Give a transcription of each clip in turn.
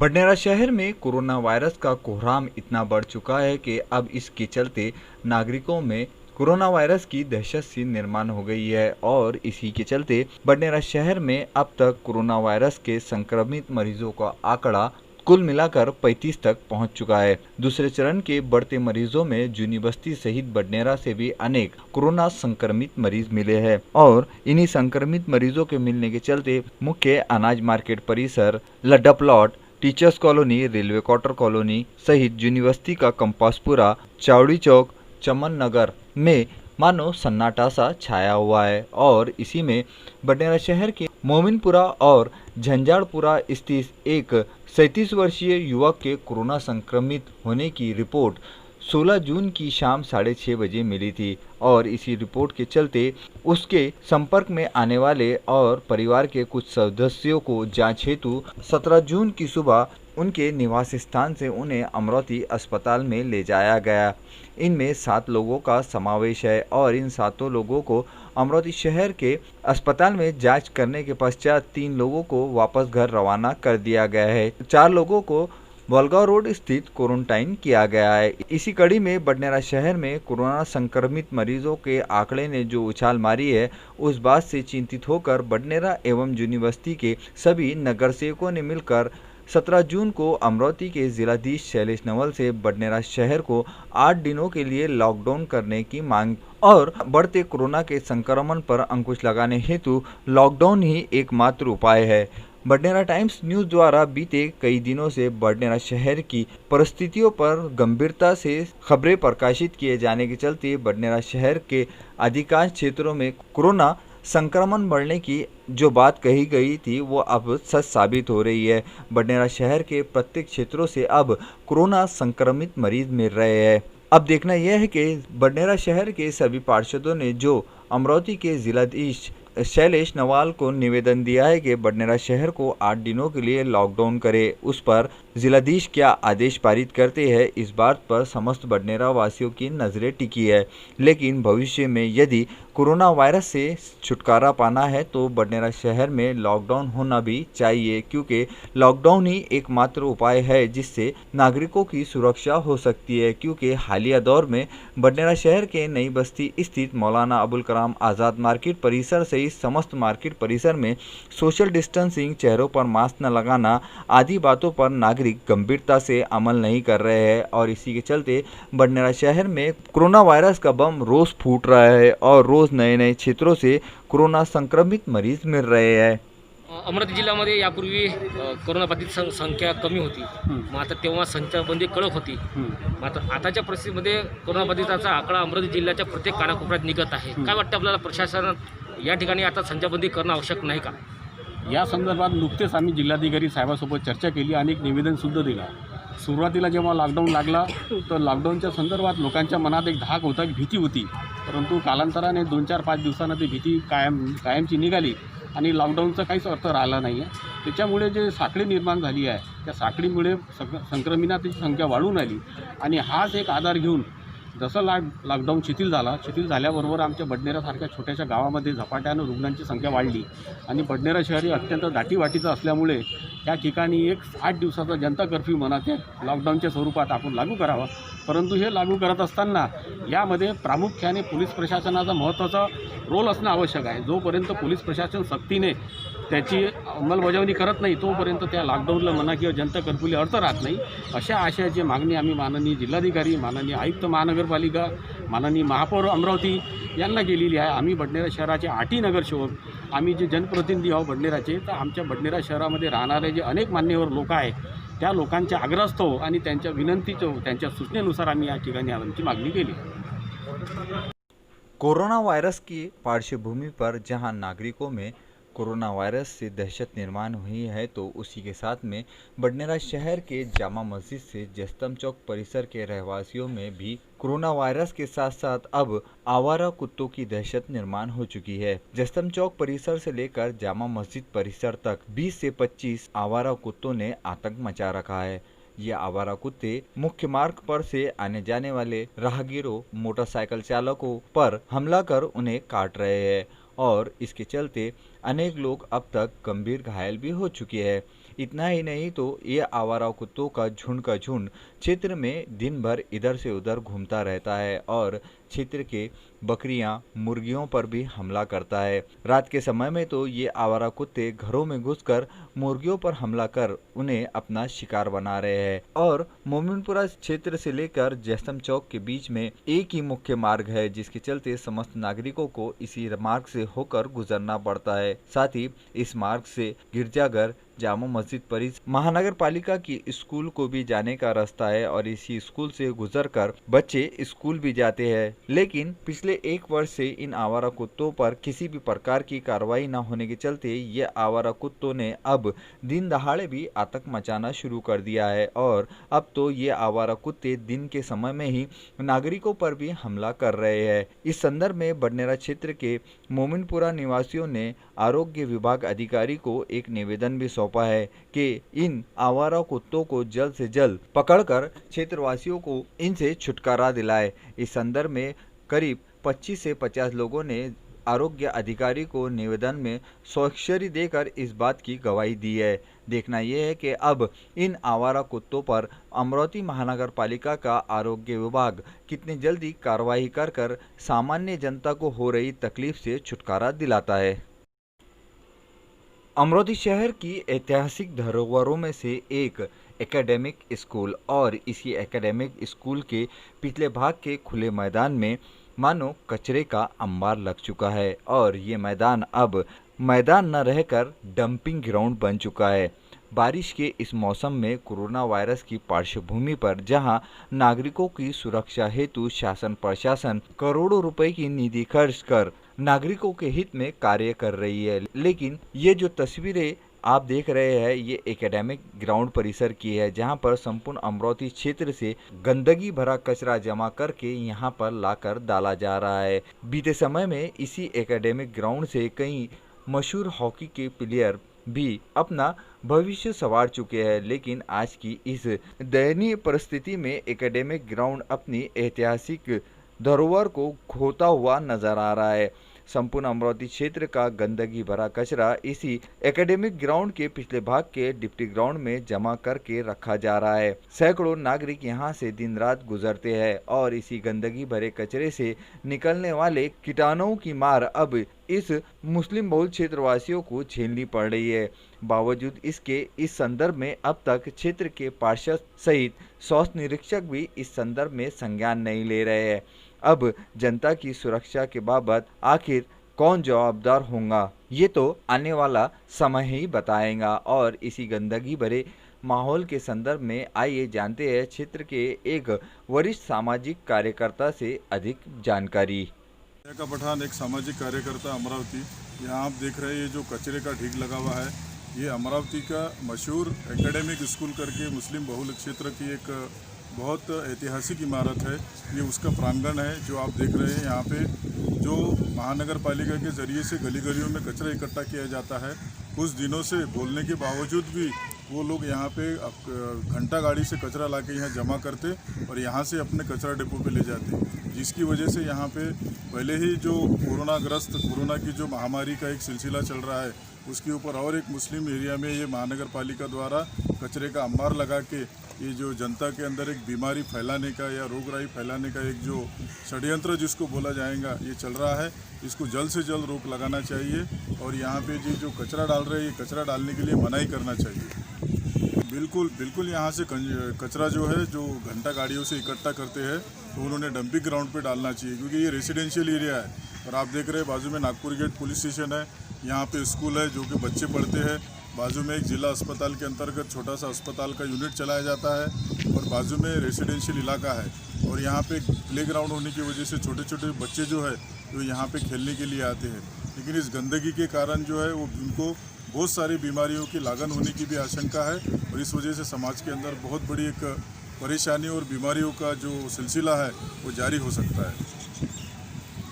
बडनेरा शहर में corona virus का कोहराम इतना बढ़ चुका है कि अब इसके चलते नागरिकों में कोरोना वायरस की दहशत सी निर्माण हो गई है और इसी के चलते बडनेरा शहर में अब तक कोरोना वायरस के संक्रमित मरीजों का आंकड़ा कुल मिलाकर 35 तक पहुंच चुका है। दूसरे चरण के बढ़ते मरीजों में जूनी बस्ती सहित बडनेरा से भी अनेक कोरोना संक्रमित मरीज मिले हैं और इन्हीं संक्रमित मरीजों के मिलने के चलते मुख्य अनाज मार्केट परिसर, Ladda plot, teachers colony, railway quarter colony सहित यूनिवर्सिटी का कंपासपुरा, चावड़ी चौक, चमन नगर में मानो सन्नाटा सा छाया हुआ है और इसी में बडनेरा शहर के मोमिनपुरा और झंझारपुरा स्थित एक 37 वर्षीय युवक के कोरोना संक्रमित होने की रिपोर्ट 16 जून की शाम 6:30 बजे मिली थी और इसी रिपोर्ट के चलते उसके संपर्क में आने वाले और परिवार के कुछ सदस्यों को जांच हेतु 17 जून की सुबह उनके निवास स्थान से उन्हें अमरावती अस्पताल में ले जाया गया। इनमें 7 लोगों का समावेश है और इन 7 लोगों को अमरावती शहर के अस्पताल में जांच करने के पश्चात 3 लोगों को वापस घर रवाना कर दिया गया है। 4 लोगों को बोलगांव रोड स्थित क्वारंटाइन किया गया है। इसी कड़ी में बडनेरा शहर में कोरोना संक्रमित मरीजों के आंकड़े ने जो उछाल मारी है, उस बात से चिंतित होकर बडनेरा एवं यूनिवर्सिटी के सभी नगर सेवकों ने मिलकर 17 जून को अमरावती के जिलाधीश शैलेश नवल से बडनेरा शहर को 8 दिनों के लिए लॉकडाउन करने की मांग और बढ़ते कोरोना के संक्रमण पर अंकुश लगाने हेतु लॉकडाउन ही एकमात्र उपाय है। बडनेरा टाइम्स न्यूज़ द्वारा बीते कई दिनों से बडनेरा शहर की परिस्थितियों पर गंभीरता से खबरें प्रकाशित किए जाने के चलते बडनेरा शहर के अधिकांश क्षेत्रों में कोरोना संक्रमण बढ़ने की जो बात कही गई थी वो अब सच साबित हो रही है। बडनेरा शहर के प्रत्येक क्षेत्रों से अब कोरोना संक्रमित मरीज मिल रहे हैं। अब देखना यह है कि बडनेरा शहर के सभी पार्षदों ने जो अमरावती के जिलाधीश शैलेश नवाल को निवेदन दिया है कि बडनेरा शहर को 8 दिनों के लिए लॉकडाउन करे, उस पर जिलाधीश क्या आदेश पारित करते हैं, इस बात पर समस्त बडनेरा वासियों की नज़रें टिकी है। लेकिन भविष्य में यदि कोरोना वायरस से छुटकारा पाना है तो बडनेरा शहर में लॉकडाउन होना भी चाहिए, क्योंकि लॉकडाउन ही एकमात्र उपाय है जिससे नागरिकों की सुरक्षा हो सकती है। क्योंकि हालिया दौर में बडनेरा शहर के नई बस्ती स्थित मौलाना अबुल कलाम आज़ाद मार्केट परिसर सहित समस्त मार्केट परिसर में सोशल डिस्टेंसिंग, चेहरों पर मास्क न लगाना आदि बातों पर नागरिक गंभीरता से अमल नहीं कर रहे हैं और इसी के चलते बडनेरा शहर में कोरोना वायरस का बम रोज फूट रहा है और रोज नए नए क्षेत्रों से कोरोना संक्रमित मरीज मिल रहे हैं। अमरावती जिल्ह्यामध्ये यापूर्वी कोरोनाबाधित संख्या कमी होती, मग आता तेव्हा संचारबंदी कडक होती। मग आताच्या परिस्थितीमध्ये कोरोनाबाधिताचा आकडा अमरावती जिल्ह्याच्या प्रत्येक कानाकोपऱ्यात निघत आहे। काय वाटतं आपल्याला, प्रशासन या ठिकाणी आता संचारबंदी करणं आवश्यक नाही का? या संदर्भात नुकतेच आम्ही जिल्हाधिकारी साहेबांसोबत चर्चा केली आणि एक निवेदनसुद्धा दिला। सुरुवातीला जेव्हा लॉकडाऊन लागला तर लॉकडाऊनच्या संदर्भात लोकांच्या मनात एक धाक होता, एक भीती होती, परंतु कालांतराने 2-4-5 दिवसांना ती भीती कायमची निघाली आणि लॉकडाऊनचा काहीच अर्थ राहिला नाही आहे। त्याच्यामुळे जे साखळी निर्माण झाली आहे त्या साखळीमुळे संक्रमितांची संख्या वाढून आली आणि हाच एक आधार घेऊन जसं लॉकडाऊन शिथिल झाल्याबरोबर आमच्या बडनेरासारख्या छोट्याशा गावामध्ये झपाट्यानं रुग्णांची संख्या वाढली आणि बडनेरा शहर हे अत्यंत दाटीवाटीचं असल्यामुळे या ठिकाणी एक 8 दिवसाचा जनता कर्फ्यू म्हणा ते लॉकडाऊनच्या स्वरूपात आपण लागू करावा। परंतु हे लागू करत असताना यामध्ये प्रामुख्याने पोलीस प्रशासनाचा महत्त्वाचा रोल असणं आवश्यक आहे। जोपर्यंत पोलीस प्रशासन सक्तीने त्याची अंमलबजावणी करत नाही तोपर्यंत त्या लॉकडाऊनला म्हणा किंवा जनता कर्फ्यूला अर्थ राहत नाही। अशा आशयाची मागणी आम्ही माननीय जिल्हाधिकारी, माननीय आयुक्त महानगरपालिका, माननीय महापौर अमरावती यांना केलेली आहे। आम्ही बडनेरा शहराचे 8 नगरसेवक, आम्ही जे जनप्रतिनिधी आहोत बडनेराचे, तर आमच्या बडनेरा शहरामध्ये राहणारे जे अनेक मान्यवर लोक आहेत त्या लोकांच्या आग्रहास्तव आणि त्यांच्या विनंतीचं, त्यांच्या सूचनेनुसार आम्ही या ठिकाणी आमची मागणी केली। कोरोना वायरस की पार्श्वभूमि पर जहां नागरिकों में कोरोना वायरस से दहशत निर्माण हुई है तो उसी के साथ में बडनेरा शहर के जामा मस्जिद से जस्तम चौक परिसर के रहवासियों में भी कोरोना वायरस के साथ साथ अब आवारा कुत्तों की दहशत निर्माण हो चुकी है। जस्तम चौक परिसर से लेकर जामा मस्जिद परिसर तक 20 से 25 आवारा कुत्तों ने आतंक मचा रखा है। ये आवारा कुत्ते मुख्य मार्ग पर से आने जाने वाले राहगीरों, मोटरसाइकिल चालकों पर हमला कर उन्हें काट रहे हैं और इसके चलते अनेक लोग अब तक गंभीर घायल भी हो चुके हैं। इतना ही नहीं तो ये आवारा कुत्तों का झुंड क्षेत्र में दिन भर इधर से उधर घूमता रहता है और क्षेत्र के बकरियां, मुर्गियों पर भी हमला करता है। रात के समय में तो ये आवारा कुत्ते घरों में घुसकर मुर्गियों पर हमला कर उन्हें अपना शिकार बना रहे हैं। और मोमिनपुरा क्षेत्र से लेकर जैसम चौक के बीच में एक ही मुख्य मार्ग है, जिसके चलते समस्त नागरिकों को इसी मार्ग से होकर गुजरना पड़ता है। साथ ही इस मार्ग से गिरजाघर, जामा मस्जिद परिसर, महानगर पालिका की स्कूल को भी जाने का रास्ता है और इसी स्कूल से गुजरकर बच्चे स्कूल भी जाते हैं। लेकिन पिछले 1 वर्ष से इन आवारा कुत्तों पर किसी भी प्रकार की कार्रवाई न होने के चलते ये आवारा कुत्तों ने अब दिन दहाड़े भी आतंक मचाना शुरू कर दिया है और अब तो ये आवारा कुत्ते दिन के समय में ही नागरिकों पर भी हमला कर रहे हैं। इस संदर्भ में बडनेरा क्षेत्र के मोमिनपुरा निवासियों ने आरोग्य विभाग अधिकारी को एक निवेदन भी सौंपा है कि इन आवारा कुत्तों को जल्द से जल्द पकड़कर क्षेत्रवासियों को इनसे छुटकारा दिलाए। इस संदर्भ में करीब 25 से 50 लोगों ने आरोग्य अधिकारी को निवेदन में स्वाक्षरी देकर इस बात की गवाही दी है। देखना यह है कि अब इन आवारा कुत्तों पर अमरावती महानगर पालिका का आरोग्य विभाग कितनी जल्दी कार्रवाई कर सामान्य जनता को हो रही तकलीफ से छुटकारा दिलाता है। अमरावती शहर की ऐतिहासिक धरोहरों में से एक एकेडमिक स्कूल और इसी एकेडमिक स्कूल के पिछले भाग के खुले मैदान में मानो कचरे का अंबार लग चुका है और ये मैदान अब मैदान न रहकर डंपिंग ग्राउंड बन चुका है। बारिश के इस मौसम में कोरोना वायरस की पार्श्वभूमि पर जहां नागरिकों की सुरक्षा हेतु शासन प्रशासन करोड़ों रुपए की निधि खर्च कर नागरिकों के हित में कार्य कर रही है, लेकिन ये जो तस्वीरें आप देख रहे हैं ये एकेडमिक ग्राउंड परिसर की है, जहां पर संपूर्ण अमरावती क्षेत्र से गंदगी भरा कचरा जमा करके यहां पर लाकर डाला जा रहा है। बीते समय में इसी एकेडमिक ग्राउंड से कई मशहूर हॉकी के प्लेयर भी अपना भविष्य संवार चुके हैं, लेकिन आज की इस दयनीय परिस्थिति में एकेडमिक ग्राउंड अपनी ऐतिहासिक धरोहर को खोता हुआ नजर आ रहा है। संपूर्ण अमरावती क्षेत्र का गंदगी भरा कचरा इसी एकेडमिक ग्राउंड के पिछले भाग के डिप्टी ग्राउंड में जमा करके रखा जा रहा है। सैकड़ों नागरिक यहां से दिन रात गुजरते हैं और इसी गंदगी भरे कचरे से निकलने वाले कीटाणुओं की मार अब इस मुस्लिम बहुल क्षेत्रवासियों को झेलनी पड़ रही है। बावजूद इसके इस संदर्भ में अब तक क्षेत्र के पार्षद सहित स्वास्थ्य निरीक्षक भी इस संदर्भ में संज्ञान नहीं ले रहे हैं। अब जनता की सुरक्षा के बाबत आखिर कौन जवाबदार होगा ये तो आने वाला समय ही बताएगा। और इसी गंदगी भरे माहौल के संदर्भ में आइए जानते हैं क्षेत्र के एक वरिष्ठ सामाजिक कार्यकर्ता से अधिक जानकारी। का पठान एक सामाजिक कार्यकर्ता अमरावती। यहाँ आप देख रहे हैं ये जो कचरे का ढीग लगा हुआ है ये अमरावती का मशहूर एकेडमिक स्कूल करके मुस्लिम बहुल क्षेत्र की एक बहुत ऐतिहासिक इमारत है। ये उसका प्रांगण है जो आप देख रहे हैं। यहाँ पे जो महानगर पालिका के ज़रिए से गली गलियों में कचरा इकट्ठा किया जाता है, कुछ दिनों से बोलने के बावजूद भी वो लोग यहाँ पे घंटा गाड़ी से कचरा लाके यहाँ जमा करते और यहाँ से अपने कचरा डिपो पे ले जाते, जिसकी वजह से यहाँ पे पहले ही जो कोरोना की जो महामारी का एक सिलसिला चल रहा है उसके ऊपर और एक मुस्लिम एरिया में ये महानगर पालिका द्वारा कचरे का अंबार लगा के ये जो जनता के अंदर एक बीमारी फैलाने का या रोगराई फैलाने का एक जो षड्यंत्र जिसको बोला जाएगा ये चल रहा है। इसको जल्द से जल्द रोक लगाना चाहिए और यहाँ पे जो कचरा डाल रहे हैं ये कचरा डालने के लिए मनाही करना चाहिए। बिल्कुल यहाँ से कचरा जो है जो घंटा गाड़ियों से इकट्ठा करते हैं तो उन्होंने डंपिंग ग्राउंड पे डालना चाहिए, क्योंकि ये रेसिडेंशियल एरिया है। और आप देख रहे हैं बाजू में नागपुर गेट पुलिस स्टेशन है, यहाँ पे स्कूल है जो कि बच्चे पढ़ते हैं, बाजू में एक जिला अस्पताल के अंतर्गत छोटा सा अस्पताल का यूनिट चलाया जाता है और बाजू में रेसिडेंशियल इलाका है। और यहाँ पे प्ले ग्राउंड होने की वजह से छोटे छोटे बच्चे जो है वो यहाँ पे खेलने के लिए आते हैं, लेकिन इस गंदगी के कारण जो है वो उनको बहुत सारी बीमारियों की लागन होने की भी आशंका है और इस वजह से समाज के अंदर बहुत बड़ी एक परेशानी और बीमारियों का जो सिलसिला है वो जारी हो सकता है।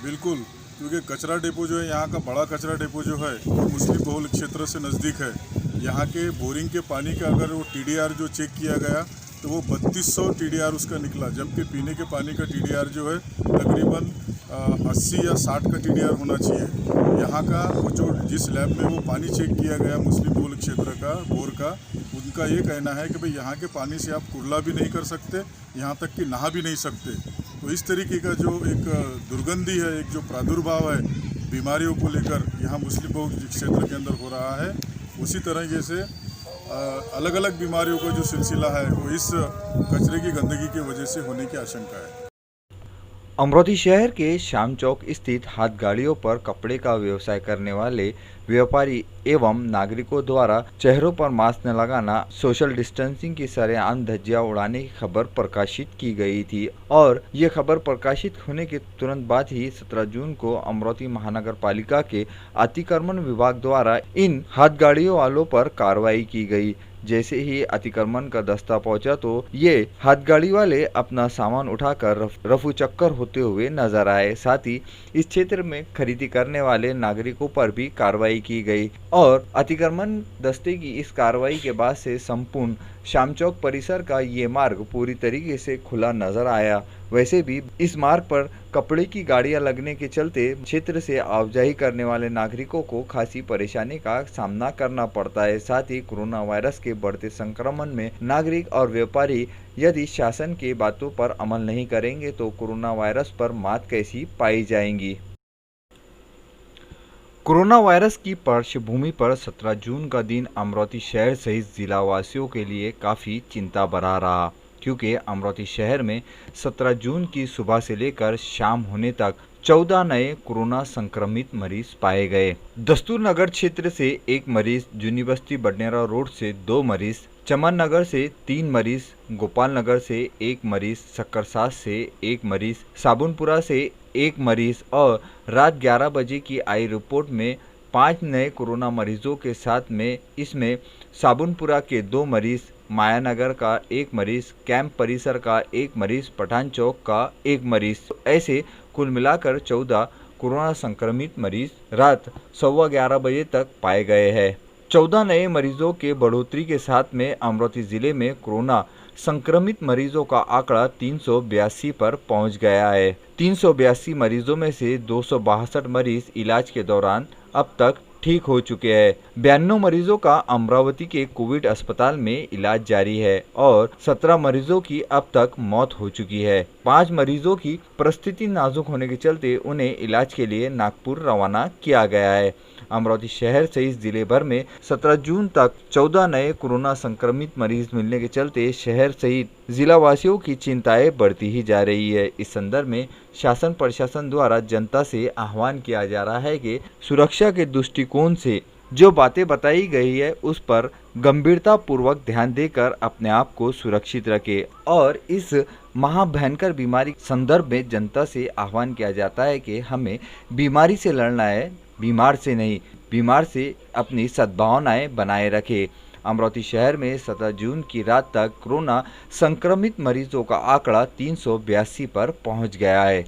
बिल्कुल, क्योंकि कचरा डिपो जो है यहाँ का बड़ा कचरा डिपो जो है वो मुस्लिम बहुल क्षेत्र से नज़दीक है। यहाँ के बोरिंग के पानी का अगर वो TDR जो चेक किया गया तो वो 3200 TDR उसका निकला, जबकि पीने के पानी का TDR जो है तकरीबन 80 या 60 का TDR होना चाहिए। यहाँ का वो जो जिस लैब में वो पानी चेक किया गया मुस्लिम बहुल क्षेत्र का बोर का, उनका ये कहना है कि भाई यहाँ के पानी से आप कुर्ला भी नहीं कर सकते, यहाँ तक कि नहा भी नहीं सकते। तो इस तरीके का जो एक दुर्गंधी है, एक जो प्रादुर्भाव है बीमारियों को लेकर यहाँ मुस्लिम बहुल क्षेत्र के अंदर हो रहा है, उसी तरीके से अलग अलग बीमारियों का जो सिलसिला है वो इस कचरे की गंदगी की वजह से होने की आशंका है। अमरोती शहर के श्याम चौक स्थित हाथ गाड़ियों पर कपड़े का व्यवसाय करने वाले व्यापारी एवं नागरिकों द्वारा चेहरों पर मास्क न लगाना, सोशल डिस्टेंसिंग की सरेआम धज्जियां उड़ाने की खबर प्रकाशित की गई थी और ये खबर प्रकाशित होने के तुरंत बाद ही 17 जून को अमरोती महानगर पालिका के अतिक्रमण विभाग द्वारा इन हाथ गाड़ियों वालों पर कार्रवाई की गई। जैसे ही अतिक्रमण का दस्ता पहुंचा तो ये हाथ गाड़ी वाले अपना सामान उठाकर रफू चक्कर होते हुए नजर आए। साथ ही इस क्षेत्र में खरीदी करने वाले नागरिकों पर भी कार्रवाई की गई और अतिक्रमण दस्ते की इस कार्रवाई के बाद से संपूर्ण श्याम चौक परिसर का ये मार्ग पूरी तरीके से खुला नजर आया। वैसे भी इस मार्ग पर कपड़े की गाड़ियां लगने के चलते क्षेत्र से आवाजाही करने वाले नागरिकों को खासी परेशानी का सामना करना पड़ता है। साथ ही कोरोना वायरस के बढ़ते संक्रमण में नागरिक और व्यापारी यदि शासन के बातों पर अमल नहीं करेंगे तो कोरोना वायरस पर मात कैसी पाई जाएंगी। कोरोना वायरस की पार्श्वभूमि पर 17 जून का दिन अमरोती शहर सहित जिला वासियों के लिए काफ़ी चिंता भरा रहा, क्योंकि अमरोती शहर में 17 जून की सुबह से लेकर शाम होने तक 14 नए कोरोना संक्रमित मरीज पाए गए। दस्तूर नगर क्षेत्र से 1 मरीज, जूनी बस्ती बडनेरा रोड से 2 मरीज, चमन नगर से 3 मरीज, गोपाल नगर से 1 मरीज, सक्करसास से 1 मरीज, साबुनपुरा से 1 मरीज और रात 11 बजे की आई रिपोर्ट में 5 नए कोरोना मरीजों के साथ में इसमें साबुनपुरा के 2 मरीज, मायानगर का 1 मरीज, कैंप परिसर का 1 मरीज, पठान चौक का 1 मरीज, ऐसे कुल मिलाकर 14 कोरोना संक्रमित मरीज रात 11:15 बजे तक पाए गए हैं। 14 नए मरीजों के बढ़ोतरी के साथ में अमरोती जिले में कोरोना संक्रमित मरीजों का आंकड़ा 382 पर पहुंच गया है। 382 मरीजों में से 262 मरीज इलाज के दौरान अब तक ठीक हो चुके हैं। 92 मरीजों का अमरावती के कोविड अस्पताल में इलाज जारी है और 17 मरीजों की अब तक मौत हो चुकी है। 5 मरीजों की परिस्थिति नाजुक होने के चलते उन्हें इलाज के लिए नागपुर रवाना किया गया है। अमरोती शहर सहित जिले भर में 17 जून तक 14 नए कोरोना संक्रमित मरीज मिलने के चलते शहर सहित जिला वासियों की चिंताएं बढ़ती ही जा रही है। इस संदर्भ में शासन प्रशासन द्वारा जनता से आह्वान किया जा रहा है कि सुरक्षा के दृष्टिकोण से जो बातें बताई गई है उस पर गंभीरता पूर्वक ध्यान देकर अपने आप को सुरक्षित रखें और इस महाभयंकर बीमारी संदर्भ में जनता से आह्वान किया जाता है कि हमें बीमारी से लड़ना है, बीमार से नहीं। बीमार से अपनी सद्भावनाएं बनाए रखें। अमरोती शहर में 17 जून की रात तक कोरोना संक्रमित मरीजों का आंकड़ा 382 पर पहुंच गया है।